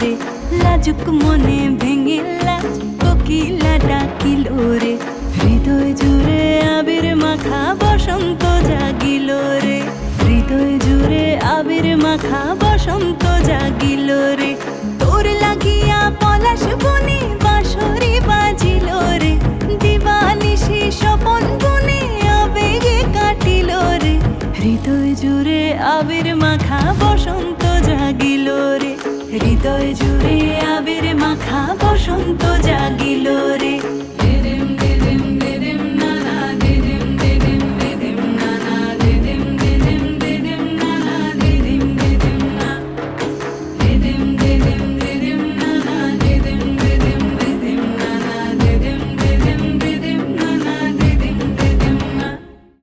রে, লাজুক মনে ভেঙে লাজ কোকিলা ডাকিল রে। হৃদয় জুড়ে আবির মাখা বসন্ত জাগিল রে, হৃদয় জুড়ে আবির মাখা বসন্ত জাগিল রে। তোর লাগিয়া পলাশ বনে বাঁশরি বাজিল রে, দিবানিশি স্বপন বনে আবেগে কাটিল রে। হৃদয় জুড়ে আবির মাখা বসন্ত জাগিল রে, হৃদয় জুড়ে আবির মাখা বসন্ত জাগিল রে।